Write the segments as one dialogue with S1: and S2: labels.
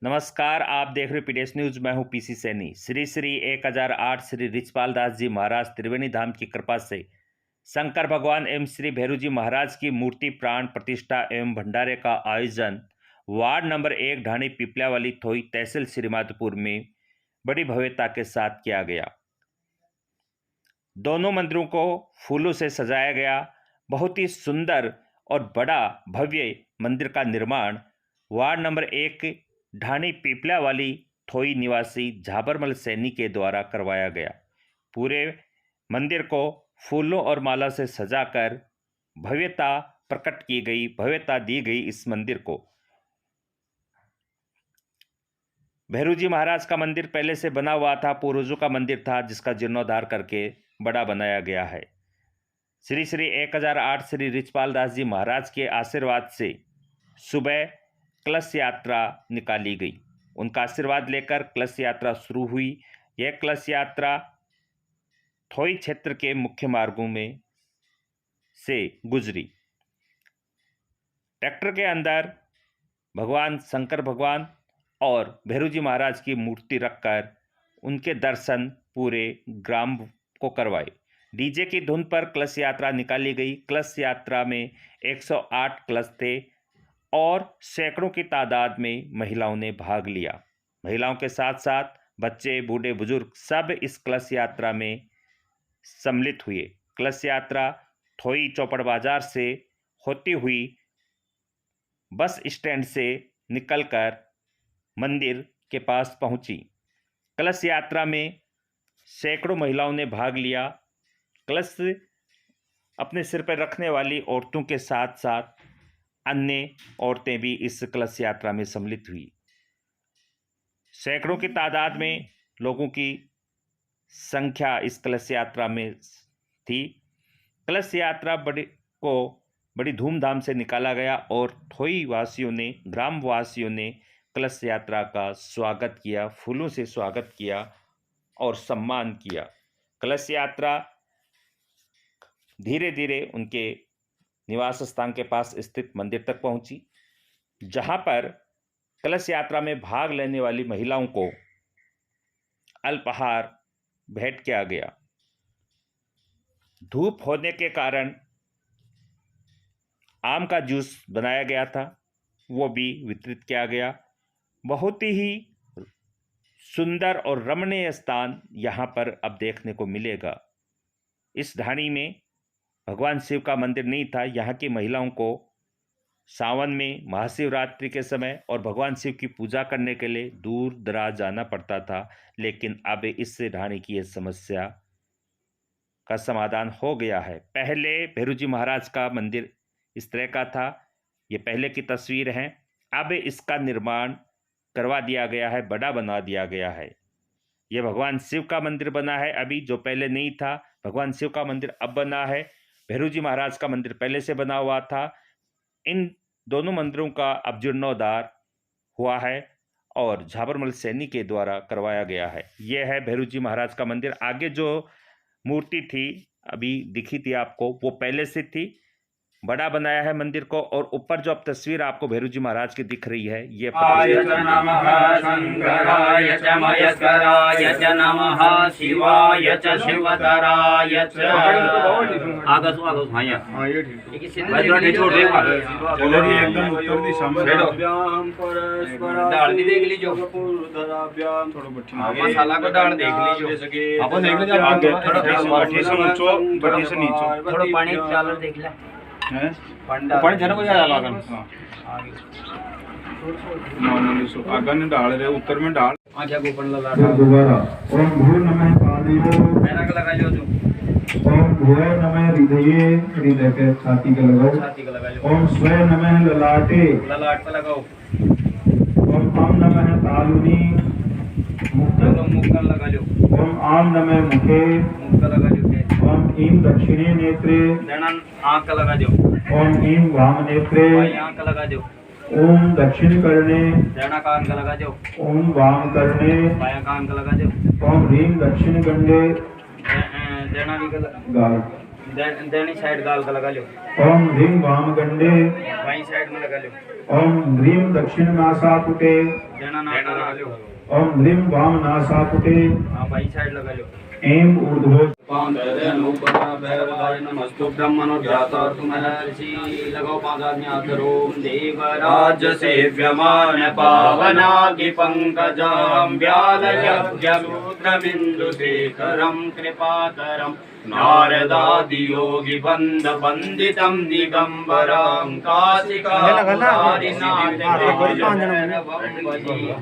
S1: नमस्कार, आप देख रहे हो पीडीएस न्यूज। मैं हूं पीसी सैनी। श्री श्री 1008 श्री रिचपाल दास जी महाराज त्रिवेणी धाम की कृपा से शंकर भगवान एवं श्री भैरू जी महाराज की मूर्ति प्राण प्रतिष्ठा एवं भंडारे का आयोजन वार्ड नंबर 1 ढाणी पिपल्यावाली थोई तहसील श्रीमाधोपुर में बड़ी भव्यता के साथ किया गया। दोनों मंदिरों को फूलों से सजाया गया। बहुत ही सुंदर और बड़ा भव्य मंदिर का निर्माण वार्ड नंबर 1 ढाणी पिपल्यावाली थोई निवासी झाबरमल सैनी के द्वारा करवाया गया। पूरे मंदिर को फूलों और माला से सजाकर भव्यता प्रकट की गई, भव्यता दी गई। इस मंदिर को भैरू जी महाराज का मंदिर पहले से बना हुआ था, पूर्वजों का मंदिर था, जिसका जीर्णोद्धार करके बड़ा बनाया गया है। श्री श्री 1008 श्री रिचपाल दास जी महाराज के आशीर्वाद से सुबह कलश यात्रा निकाली गई। उनका आशीर्वाद लेकर कलश यात्रा शुरू हुई। यह कलश यात्रा थोई क्षेत्र के मुख्य मार्गों में से गुजरी। ट्रैक्टर के अंदर भगवान शंकर भगवान और भैरू जी महाराज की मूर्ति रखकर उनके दर्शन पूरे ग्राम को करवाए। डीजे की धुन पर कलश यात्रा निकाली गई। कलश यात्रा में 108 कलश थे और सैकड़ों की तादाद में महिलाओं ने भाग लिया। महिलाओं के साथ साथ बच्चे, बूढ़े, बुजुर्ग सब इस कलश यात्रा में सम्मिलित हुए। कलश यात्रा थोई चौपड़ बाजार से होती हुई बस स्टैंड से निकलकर मंदिर के पास पहुंची। कलश यात्रा में सैकड़ों महिलाओं ने भाग लिया। कलश अपने सिर पर रखने वाली औरतों के साथ साथ अन्य औरतें भी इस कलश यात्रा में सम्मिलित हुई। सैकड़ों की तादाद में लोगों की संख्या इस कलश यात्रा में थी। कलश यात्रा बड़ी धूमधाम से निकाला गया और थोई वासियों ने, ग्राम वासियों ने कलश यात्रा का स्वागत किया, फूलों से स्वागत किया और सम्मान किया। कलश यात्रा धीरे धीरे उनके निवास स्थान के पास स्थित मंदिर तक पहुंची, जहां पर कलश यात्रा में भाग लेने वाली महिलाओं को अल्पाहार भेंट किया गया। धूप होने के कारण आम का जूस बनाया गया था, वो भी वितरित किया गया। बहुत ही सुंदर और रमणीय स्थान यहाँ पर अब देखने को मिलेगा। इस ढाणी में भगवान शिव का मंदिर नहीं था। यहाँ की महिलाओं को सावन में महाशिवरात्रि के समय और भगवान शिव की पूजा करने के लिए दूर दराज जाना पड़ता था, लेकिन अब इस ढाणी की यह समस्या का समाधान हो गया है। पहले भैरू जी महाराज का मंदिर इस तरह का था, ये पहले की तस्वीर है। अब इसका निर्माण करवा दिया गया है, बड़ा बना दिया गया है। ये भगवान शिव का मंदिर बना है अभी, जो पहले नहीं था। भगवान शिव का मंदिर अब बना है। भैरू जी महाराज का मंदिर पहले से बना हुआ था। इन दोनों मंदिरों का अब जीर्णोद्धार हुआ है और झाबरमल सैनी के द्वारा करवाया गया है। यह है भैरू जी महाराज का मंदिर। आगे जो मूर्ति थी अभी दिखी थी आपको, वो पहले से थी। बड़ा बनाया है मंदिर को और ऊपर जो अब तस्वीर आपको भैरू जी महाराज की दिख रही है, ये
S2: मसाला को डाल देख लीजिए, थोड़ा पानी डाल देख ले।
S3: पानी जरा को ज्यादा लागन मामूली सो आगन डाल रहे, उत्तर में डाल
S2: आजा गोपन लगा
S4: दोबारा। ओम भूर नमः पादेयो,
S2: मेरा का लगा जो
S4: ओम भूय नमः हृदये, हृदय के छाती के लगाओ।
S2: छाती का लगा जो।
S4: ओम स्वे नमः ललाटे,
S2: ललाट पे लगाओ।
S4: ओम आम नमः तालुनी,
S2: मुख का लगा जो।
S4: ओम आम नमः मुखे,
S2: मुख का लगा जो।
S4: ओम ईम दक्षिणे नेत्रे,
S2: दणन आंख का लगा जो।
S4: ओम ईम वाम नेत्रे,
S2: आंख का लगा जो।
S4: ओम दक्षिण कर्णे,
S2: दणा कान का लगा जो।
S4: ओम वाम कर्णे,
S2: बाया कान का लगा जो।
S4: ओम ह्रीम दक्षिण गंडे,
S2: दणा भी का
S4: गाल
S2: देनी साइड गाल का लगा लो।
S4: ओम ह्रीं वाम गंडे
S2: बाई साइड में लगा लो।
S4: ओम ह्रीं दक्षिण नासापुटे
S2: देना नाक लगा लो।
S4: ओम ह्रीं वाम नासापुटे
S2: हाँ बाई साइड लगा लो।
S4: ऐं ऊर्ध्व
S2: नमस्तु ब्रह्मणोर्जातर्षि लगाओ 5 आदमी हाथ करो। देवराज सेव्यमान पावनागि पंकजं व्यालयज्ञसूत्रमिन्दुशेखरं कृपाकरं नारदादि योगी बंद वंदितं दिगंबरं काशिकापुरारिनाथ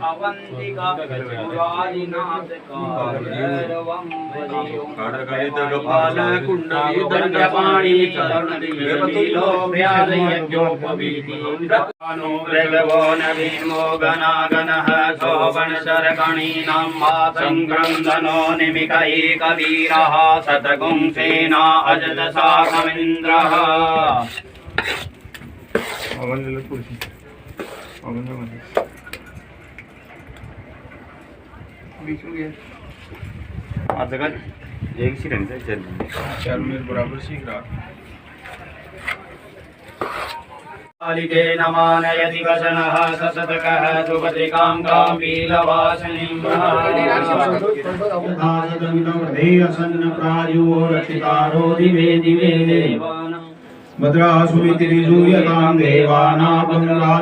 S2: अवंतिका पुरारिनाथ कारवं खड़गलितगपाल कुंडलीधरपाणि चरणदिलो व्यालयज्ञोपवीति नो मृगवो नवीमो गणागणः शोभनशरकणीनां मातङ्क्रन्दनो निमिकैकवीरः शतगुं सेना अजदशाकमिन्द्रः एक सिरंज चल
S3: 4 मिनट बराबर सीख रहा।
S2: कालिके नमानयति वचनः ससतकः सुभद्रिकां काम्बीलवासिनीं रक्षितारो दिवे दिवे देवानां
S4: भद्रासुमितिरिजूयतां देवानां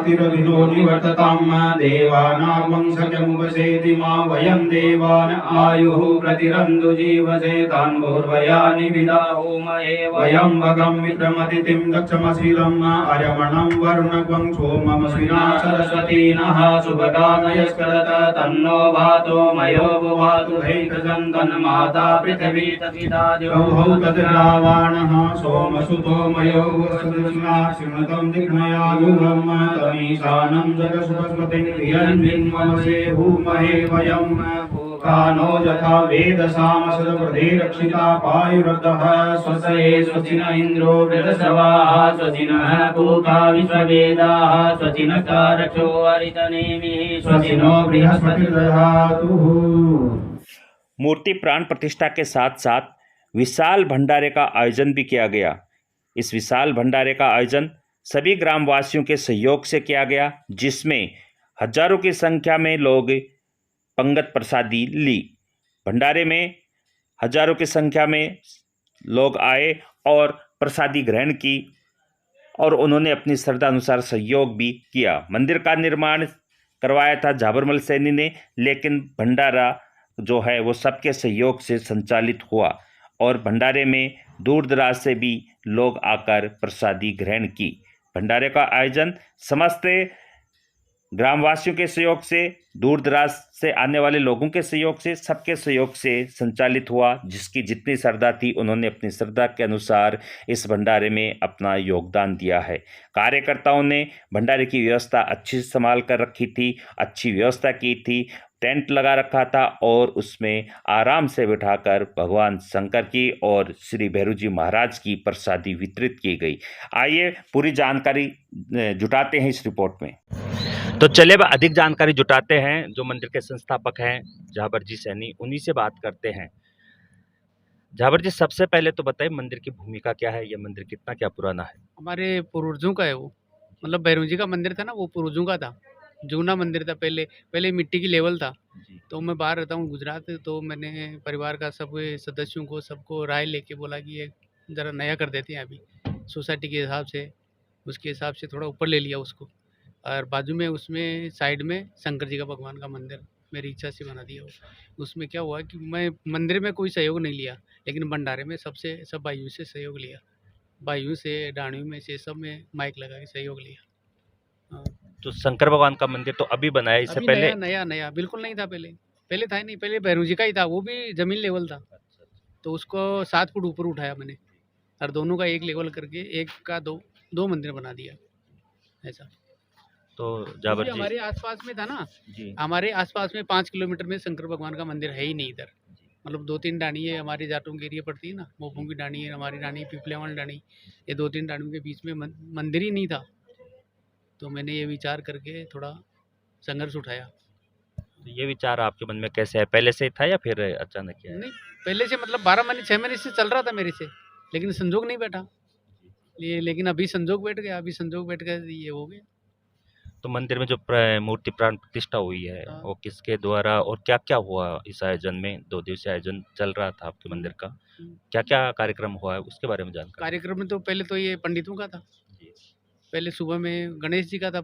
S4: निवर्ततां देवानां सचमुपसेति मा वयं देवान आयुः प्रतिरन्तु जीवसे तान् भूर्वयानि विदाहो महे वयं वगं विक्रमतिथिं दक्षमशीलम् अयमणं वर्णकं सोममस्विना सरस्वती नः शुभकामयस्करत तन्नो भातो मयो बुभातु हैकजं तन्माता पृथिवी तपिता द्यौः तद्रावाणः सोमसुतो मयो श्रीमतं दिग्नयायुगं तमीशानं जगस्वस्पतिं धियन्विन्मसे भूमहे वयं कानो यथा वेदसामसदवृधे रक्षिता पायुरतः स्वसये स्वचिन इन्द्रो वृतसवाः स्वचिनः पूता विश्ववेदाः स्वचिनः कारक्षो हरितनेमिः स्वचिनो बृहस्पतिर्दधातु।
S1: मूर्ति प्राण प्रतिष्ठा के साथ साथ विशाल भंडारे का आयोजन भी किया गया। इस विशाल भंडारे का आयोजन सभी ग्रामवासियों के सहयोग से किया गया, जिसमें हजारों की संख्या में लोग पंगत प्रसादी ली। भंडारे में हजारों की संख्या में लोग आए और प्रसादी ग्रहण की और उन्होंने अपनी श्रद्धा अनुसार सहयोग भी किया। मंदिर का निर्माण करवाया था झाबरमल सैनी ने, लेकिन भंडारा जो है वो सबके सहयोग से संचालित हुआ और भंडारे में दूर दराज से भी लोग आकर प्रसादी ग्रहण की। भंडारे का आयोजन समस्त ग्रामवासियों के सहयोग से, दूर दराज से आने वाले लोगों के सहयोग से, सबके सहयोग से संचालित हुआ। जिसकी जितनी श्रद्धा थी उन्होंने अपनी श्रद्धा के अनुसार इस भंडारे में अपना योगदान दिया है। कार्यकर्ताओं ने भंडारे की व्यवस्था अच्छी से संभाल कर रखी थी, अच्छी व्यवस्था की थी, टेंट लगा रखा था और उसमें आराम से बिठाकर भगवान शंकर की और श्री भैरव जी महाराज की प्रसादी वितरित की गई। आइए पूरी जानकारी जुटाते हैं इस रिपोर्ट में। तो चलिए अब अधिक जानकारी जुटाते हैं। जो मंदिर के संस्थापक हैं झाबर जी सैनी, उन्हीं से बात करते हैं। झाबर जी, सबसे पहले तो बताइए मंदिर की भूमिका क्या है, यह मंदिर कितना क्या पुराना है?
S5: हमारे पूर्वजों का है वो, मतलब भैरव जी का मंदिर था ना, वो पूर्वजों का था, जूना मंदिर था। पहले मिट्टी की लेवल था। तो मैं बाहर रहता हूँ गुजरात, तो मैंने परिवार का सब सदस्यों को सबको राय लेके बोला कि ये ज़रा नया कर देते हैं अभी सोसाइटी के हिसाब से। उसके हिसाब से थोड़ा ऊपर ले लिया उसको, और बाजू में उसमें साइड में शंकर जी का भगवान का मंदिर मेरी इच्छा से बना दिया। उसमें क्या हुआ कि मैं मंदिर में कोई सहयोग नहीं लिया, लेकिन भंडारे में सब भाइयों से सहयोग लिया। भाइयों से, डाणियों में से, सब में माइक लगा के सहयोग लिया। हाँ।
S1: तो शंकर भगवान का मंदिर तो अभी बना है, इससे
S5: अभी
S1: पहले
S5: नया बिल्कुल नहीं था। पहले था ही नहीं, पहले भैरव जी का ही था, वो भी जमीन लेवल था। तो उसको 7 फुट ऊपर उठाया मैंने, और दोनों का एक लेवल करके एक का दो मंदिर बना दिया ऐसा।
S1: तो झाबर जी
S5: हमारे आसपास में था ना
S1: जी,
S5: हमारे आसपास में 5 किलोमीटर में शंकर भगवान का मंदिर है ही नहीं इधर। मतलब 2-3 डाणी है, हमारी जाटों के एरिया पड़ती है ना, मोपों की डाणी है, हमारी डाणी, पिपलेवाल डाणी, ये 2-3 डाणियों के बीच में मंदिर ही नहीं था। तो मैंने ये विचार करके थोड़ा संघर्ष उठाया।
S1: तो ये विचार आपके मन में कैसे है? पहले से ही था या फिर अचानक किया है?
S5: नहीं, पहले से, मतलब 12 महीने 6 महीने से चल रहा था मेरे से। लेकिन संजोग नहीं बैठा ये, लेकिन अभी संजोग बैठ गया, अभी संजोग बैठ गया ये हो गया।
S1: तो मंदिर में जो मूर्ति प्राण प्रतिष्ठा हुई है
S5: हाँ।
S1: वो किसके द्वारा और क्या क्या हुआ इस आयोजन में? 2 दिवसीय आयोजन चल रहा था आपके मंदिर का, क्या क्या कार्यक्रम हुआ है उसके बारे में जानकारी?
S5: कार्यक्रम में तो पहले तो ये पंडितों का था,
S1: जी।
S5: पहले सुबह में गणेश जी का था,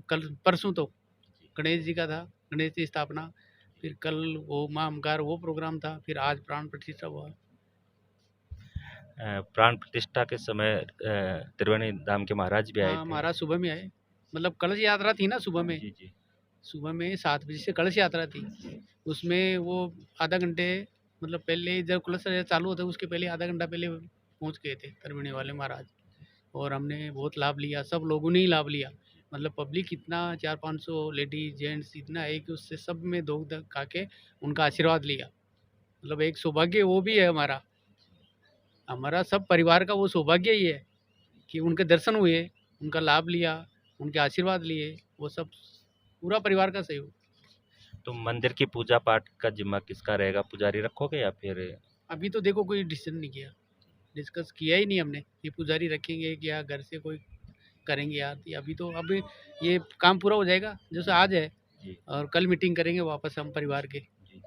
S5: कल परसों तो गणेश जी का था, गणेश जी स्थापना, फिर कल वो माँ ओमकार वो प्रोग्राम था, फिर आज प्राण प्रतिष्ठा हुआ।
S1: प्राण प्रतिष्ठा के समय त्रिवेणी धाम के महाराज भी आए
S5: हाँ
S1: थे।
S5: महाराज सुबह में आए, मतलब कलश यात्रा थी ना सुबह में,
S1: जी जी।
S5: सुबह में 7 बजे से कलश यात्रा थी, उसमें वो आधा घंटे मतलब पहले जब कलश यात्रा चालू होता है उसके पहले आधा घंटा पहले पहुंच गए थे त्रिवेणी वाले महाराज, और हमने बहुत लाभ लिया, सब लोगों ने ही लाभ लिया, मतलब पब्लिक इतना 400-500 लेडीज जेंट्स इतना है कि उससे सब में धोख खा के उनका आशीर्वाद लिया, मतलब एक सौभाग्य वो भी है हमारा, हमारा सब परिवार का वो सौभाग्य ही है कि उनके दर्शन हुए, उनका लाभ लिया, उनके आशीर्वाद लिए, वो सब पूरा परिवार का सहयोग।
S1: तो मंदिर की पूजा पाठ का जिम्मा किसका रहेगा? पुजारी रखोगे या फिर?
S5: अभी तो देखो कोई डिसीजन नहीं किया, डिस्कस किया ही नहीं हमने कि पुजारी रखेंगे कि या घर से कोई करेंगे यार, अभी तो अभी ये काम पूरा हो जाएगा जैसे आज है,
S1: जी
S5: और कल मीटिंग करेंगे वापस हम परिवार के,
S1: जी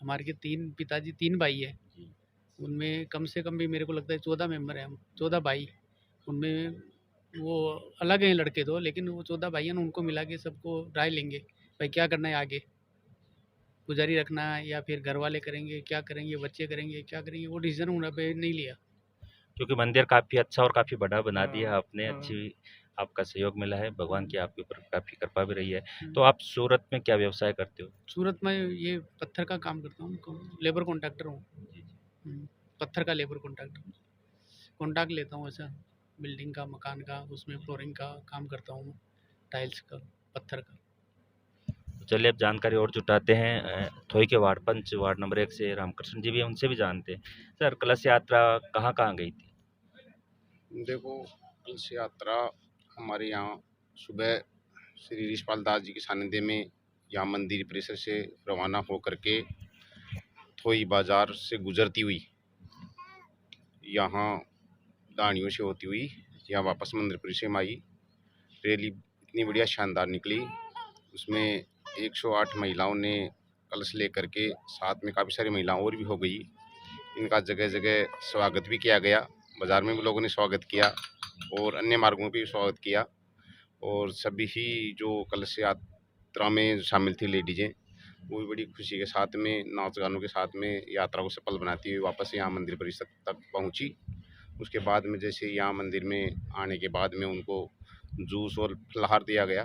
S5: हमारे के 3 पिताजी 3 भाई है,
S1: जी।
S5: उनमें कम से कम भी मेरे को लगता है 14 मेंबर हैं हम, 14 भाई, उनमें वो अलग हैं लड़के तो, लेकिन वो 14 भाई हैं ना, उनको मिला के सबको राय लेंगे भाई क्या करना है आगे, पुजारी रखना है या फिर घर वाले करेंगे, क्या करेंगे, बच्चे करेंगे, क्या करेंगे, वो डिसीजन उन्होंने पे नहीं लिया।
S1: क्योंकि मंदिर काफ़ी अच्छा और काफ़ी बड़ा बना दिया
S5: हाँ,
S1: आपने,
S5: हाँ।
S1: अच्छी आपका सहयोग मिला है, भगवान की आपके ऊपर काफ़ी कृपा भी रही है।
S5: हम्म।
S1: तो आप सूरत में क्या व्यवसाय करते हो?
S5: सूरत में ये पत्थर का काम करता हूँ, लेबर कॉन्ट्रैक्टर हूँ।
S1: जी जी।
S5: पत्थर का लेबर कॉन्ट्रैक्टर, कॉन्ट्रैक्ट लेता हूँ ऐसा, बिल्डिंग का, मकान का, उसमें फ्लोरिंग का काम करता हूँ, टाइल्स का, पत्थर का।
S1: तो चलिए अब जानकारी और जुटाते हैं। थोई के वार्ड पंच वार्ड नंबर 1 से रामकृष्ण जी भी हैं, उनसे भी जानते हैं। सर, कलश यात्रा कहाँ गई थी?
S3: देखो, कलश यात्रा हमारे यहाँ सुबह श्री ऋषपाल दास जी के सानिध्य में यहाँ मंदिर परिसर से रवाना होकर के थोई बाजार से गुजरती हुई यहाँ दानियों से होती हुई यहाँ वापस मंदिर परिसर में आई। रैली इतनी बढ़िया शानदार निकली, उसमें 108 महिलाओं ने कलश लेकर के, साथ में काफ़ी सारी महिलाओं और भी हो गई। इनका जगह जगह स्वागत भी किया गया, बाज़ार में भी लोगों ने स्वागत किया और अन्य मार्गों में भी स्वागत किया। और सभी ही जो कलश यात्रा में शामिल थी लेडीज़ें, वो भी बड़ी खुशी के साथ में नाच गानों के साथ में यात्रा को सफल बनाती हुई वापस यहाँ मंदिर परिसर तक पहुँची। उसके बाद में जैसे यहाँ मंदिर में आने के बाद में उनको जूस और फलाहार दिया गया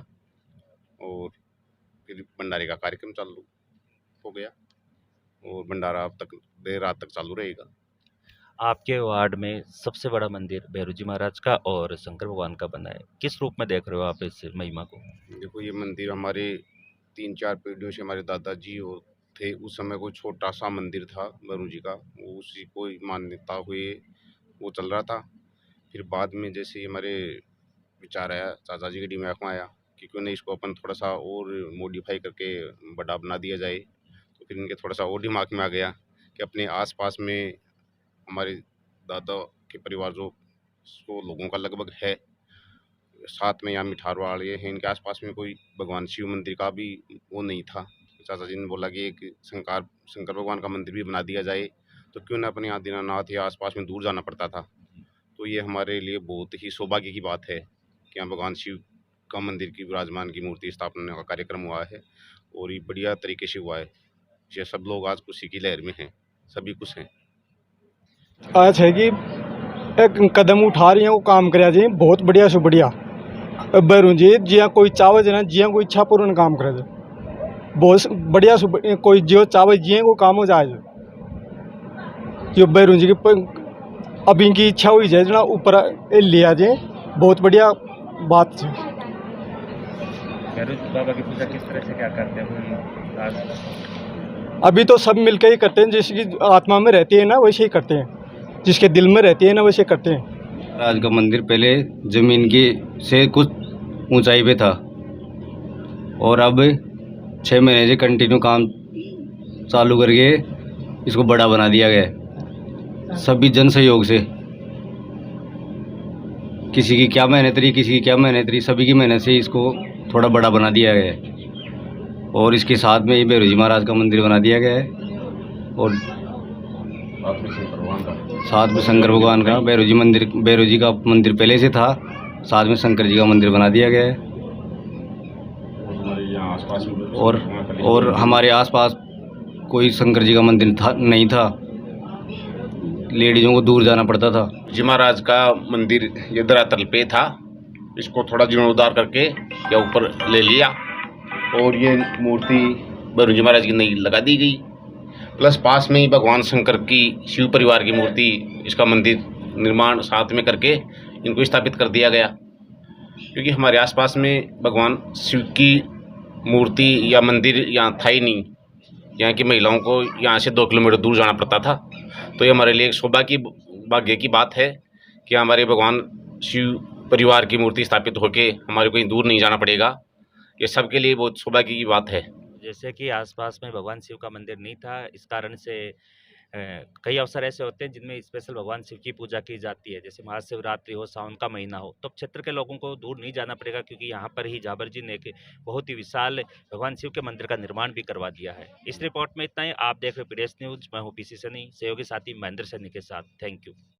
S3: और फिर भंडारे का कार्यक्रम चालू हो गया और भंडारा अब तक देर रात तक चालू रहेगा।
S1: आपके वार्ड में सबसे बड़ा मंदिर भैरू जी महाराज का और शंकर भगवान का बना है, किस रूप में देख रहे हो आप इस महिमा को?
S3: देखो, ये मंदिर हमारे 3-4 पीढ़ियों से हमारे दादाजी थे, उस समय कोई छोटा सा मंदिर था भैरू जी का, वो उसी को मान्यता हुए वो चल रहा था। फिर बाद में जैसे हमारे विचार आया, चाचा जी के दिमाग में आया कि क्यों नहीं इसको अपन थोड़ा सा और मॉडिफाई करके बड़ा बना दिया जाए। तो फिर इनके थोड़ा सा और दिमाग में आ गया कि अपने आसपास में हमारे दादा के परिवार जो 100 लोगों का लगभग है, साथ में यहाँ मिठारवाड़ ये हैं, इनके आसपास में कोई भगवान शिव मंदिर का भी वो नहीं था। चाचा जी ने बोला कि एक शंकर भगवान का मंदिर भी बना दिया जाए, तो क्यों ना अपने यहाँ दीनानाथ या आसपास में दूर जाना पड़ता था। तो ये हमारे लिए बहुत ही सौभाग्य की बात है कि यहाँ भगवान शिव का मंदिर की विराजमान की मूर्ति स्थापना का कार्यक्रम हुआ है और ये बढ़िया तरीके से हुआ है। ये सब लोग आज खुशी की लहर में हैं, सभी खुश हैं।
S6: आज है कि एक कदम उठा रही हैं, वो काम कराया जी बहुत बढ़िया से बढ़िया भैरू जी, जिया कोई चावे जना जिया कोई इच्छा पूर्ण काम करे, बहुत बढ़िया से कोई जो चावे जिये को काम हो जाए, जो भैरू जी की अब इनकी इच्छा हुई जाए जना ऊपर लिया जाए, बहुत बढ़िया बात है।
S1: भैरू बाबा की पूजा किस तरह से क्या करते हैं?
S6: अभी तो सब मिलकर ही करते हैं, जिसकी आत्मा में रहती है ना वैसे ही करते हैं, जिसके दिल में रहती है ना वैसे करते हैं।
S7: आज का मंदिर पहले ज़मीन की से कुछ ऊंचाई पे था और अब 6 महीने से कंटिन्यू काम चालू करके इसको बड़ा बना दिया गया है। सभी जन सहयोग से, किसी की क्या मेहनत रही, किसी की क्या मेहनत रही, सभी की मेहनत से इसको थोड़ा बड़ा बना दिया गया है। और इसके साथ में ही भैरव जी महाराज का मंदिर बना दिया गया है और साथ में शंकर भगवान का भैरव जी का मंदिर पहले से था, साथ में शंकर जी का मंदिर बना दिया गया है। और हमारे आसपास कोई शंकर जी का मंदिर नहीं था, लेडीज़ों को दूर जाना पड़ता था।
S3: जी महाराज का मंदिर ये धरातल पे था, इसको थोड़ा जीर्णोद्धार करके या ऊपर ले लिया और ये मूर्ति भैरव जी महाराज की नई लगा दी गई। प्लस पास में ही भगवान शंकर की शिव परिवार की मूर्ति, इसका मंदिर निर्माण साथ में करके इनको स्थापित कर दिया गया। क्योंकि हमारे आसपास में भगवान शिव की मूर्ति या मंदिर यहाँ था ही नहीं, यहाँ की महिलाओं को यहाँ से 2 किलोमीटर दूर जाना पड़ता था। तो ये हमारे लिए एक भाग्य की बात है कि हमारे भगवान शिव परिवार की मूर्ति स्थापित होके हमारे कहीं दूर नहीं जाना पड़ेगा। ये सबके लिए बहुत सौभाग्य की बात है।
S1: जैसे कि आसपास में भगवान शिव का मंदिर नहीं था, इस कारण से कई अवसर ऐसे होते हैं जिनमें स्पेशल भगवान शिव की पूजा की जाती है, जैसे महाशिवरात्रि हो, सावन का महीना हो, तो क्षेत्र के लोगों को दूर नहीं जाना पड़ेगा, क्योंकि यहाँ पर ही जाबर जी ने एक बहुत ही विशाल भगवान शिव के मंदिर का निर्माण भी करवा दिया है। इस रिपोर्ट में इतना ही। आप देख रहे PDS न्यूज, मैं हूँ PC सनी, सहयोगी साथी महेंद्र सैनी के साथ। Thank you.